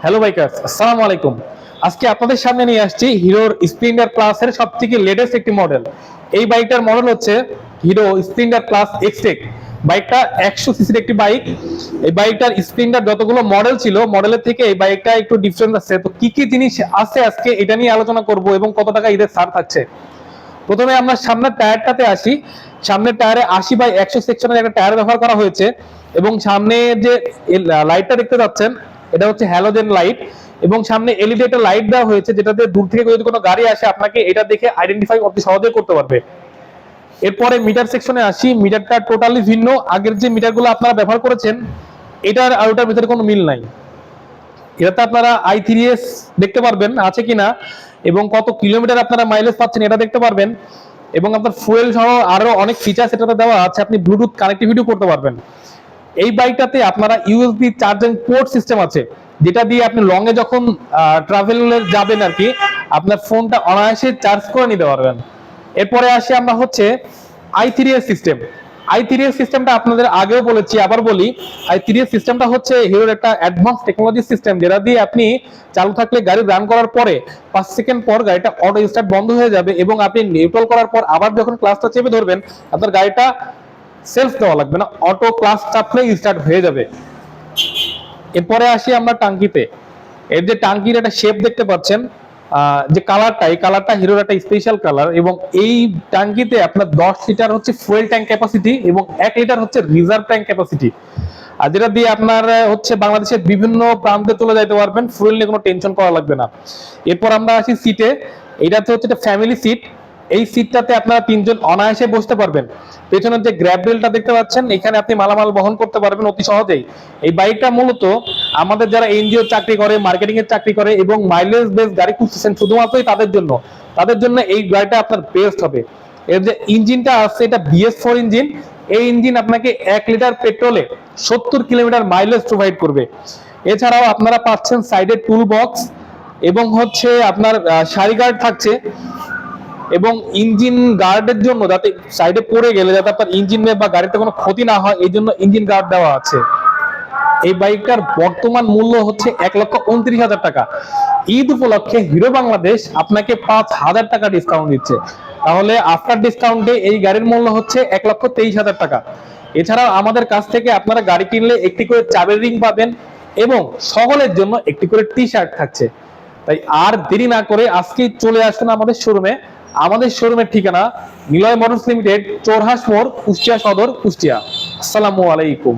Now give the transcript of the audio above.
Hello bikers, আসসালামু আলাইকুম। আজকে আপনাদের সামনে নিয়ে আসছি হিরোর স্প্লেন্ডার প্লাসের সবথেকে লেটেস্ট একটি মডেল। এই বাইকটার মডেল হচ্ছে হিরো স্প্লেন্ডার প্লাস এক্সটেক। বাইকটা 100 সিসির একটি বাইক। এই বাইকটার স্প্লেন্ডার যতগুলো মডেল ছিল, মডেলের থেকে এই বাইকটা একটু ডিফারেন্স আছে। তো কি কি জিনিস আছে আজকে এটা নিয়ে আলোচনা করব এবং কত টাকা ঈদের ছাড় থাকছে। প্রথমে আমরা সামনের টায়ারটাতে আসি। সামনের টায়ারে 80/100 সেকশনের একটা টায়ার ব্যবহার করা হয়েছে এবং সামনে যে লাইটটা দেখতে পাচ্ছেন এটা হচ্ছে হ্যালোজেন লাইট এবং সামনে এলইডি একটা লাইট দেওয়া হয়েছে, যেটাতে দূর থেকে যদি কোনো গাড়ি আসে আপনাকে এটা দেখে আইডেন্টিফাই অতি সহজে করতে পারবে। এরপরে মিটার সেকশনে আসি। মিটারটা টোটালি ভিন্ন। আগের যে মিটারগুলো আপনারা ব্যবহার করেছেন এটার আর ওটার ভিতরে কোনো মিল নাই। এটাতে আপনারা i3s দেখতে পারবেন আছে কিনা এবং কত কিলোমিটার আপনারা মাইলেজ পাচ্ছেন এটা দেখতে পারবেন এবং আপনার ফুয়েল সহ আরো অনেক ফিচার্স এটাতে দেওয়া আছে। আপনি ব্লুটুথ কানেক্টিভিটি করতে পারবেন। এই বাইকটাতে আপনারা ইউএসবি চার্জিং পোর্ট সিস্টেম আছে, যেটা দিয়ে আপনি লং এ যখন ট্রাভেলে যাবেন আর কি, আপনার ফোনটা অনায়াসে চার্জ করে নিতে পারবেন। এরপরে আসি আমরা হচ্ছে i3s সিস্টেম। i3s সিস্টেমটা আপনাদের আগেও বলেছি, আবার বলি। i3s সিস্টেমটা হচ্ছে হিরোর একটা অ্যাডভান্স টেকনোলজি সিস্টেম, যেটা দিয়ে আপনি চালু থাকলে গাড়ি রান করার পরে 5 সেকেন্ড পর গাড়িটা অটো স্টার্ট বন্ধ হয়ে যাবে এবং আপনি নিউট্রাল করার পর আবার যখন ক্লাসটা চেপে ধরবেন আপনার গাড়িটা সেলফ দেওয়া লাগবে না, অটো ক্লাস চাপলেই স্টার্ট হয়ে যাবে। এরপরে আসি আমরা টাঙ্কিতে। এর যে টাঙ্কির একটা শেপ দেখতে পাচ্ছেন, যে কালারটা, এই কালারটা হিরোর একটা স্পেশাল কালার এবং এই টাঙ্কিতে আপনার 10 লিটার হচ্ছে ফুয়েল ট্যাঙ্ক ক্যাপাসিটি এবং 1 লিটার হচ্ছে রিজার্ভ ট্যাঙ্ক ক্যাপাসিটি। আর যেটা দিয়ে আপনার হচ্ছে বাংলাদেশের বিভিন্ন প্রান্তে চলে যাইতে পারবেন, ফুয়েল নিয়ে কোনো টেনশন করা লাগবে না। এরপর আমরা আসি সিটে। এইটাতে হচ্ছে একটা ফ্যামিলি সিট। এই সিটটাতে আপনারা 3 জন অনায়াসে বসতে পারবেন। পেছনের যে গ্র্যাব রেলটা দেখতে পাচ্ছেন, এখানে আপনি মালামাল বহন করতে পারবেন অতি সহজেই। এই বাইকটা মূলত আমাদের যারা এনজিও চাকরি করে, মার্কেটিং এর চাকরি করে এবং মাইলেজ বেস গাড়ি খুঁজছেন শুধুমাত্রই তাদের জন্য এই গাড়িটা আপনার বেস্ট হবে। এর যে ইঞ্জিনটা আছে এটা BS4 ইঞ্জিন। এই ইঞ্জিন আপনাকে 1 লিটার পেট্রোলে 70 কিলোমিটার মাইলেজ প্রোভাইড করবে। এছাড়াও আপনারা পাচ্ছেন সাইডে টুল বক্স এবং হচ্ছে আপনার সারি গার্ড থাকছে এবং ইঞ্জিন গার্ডের জন্য যাতে সাইডে পড়ে গেলে যাতে আপনার ইঞ্জিন বা গাড়িতে কোনো ক্ষতি না হয়, এই জন্য ইঞ্জিন গার্ড দেওয়া আছে। এই বাইকটার বর্তমান মূল্য হচ্ছে 1,29,000 টাকা। ঈদ উপলক্ষে হিরো বাংলাদেশ আপনাকে 5,000 টাকা ডিসকাউন্ট দিচ্ছে। তাহলে আফটার ডিসকাউন্টে এই গাড়ির মূল্য হচ্ছে 1,23,000 টাকা। এছাড়াও আমাদের কাছ থেকে আপনারা গাড়ি কিনলে একটি করে চাবির রিং পাবেন এবং সকলের জন্য একটি করে টি শার্ট থাকছে। তাই আর দেরি না করে আজকেই চলে আসুন আমাদের শোরুমে। আমাদের শোরুমের ঠিকানা নিলয় মোটরস লিমিটেড, চোরহাস মোড়, কুষ্টিয়া সদর, কুষ্টিয়া। আসসালামু আলাইকুম।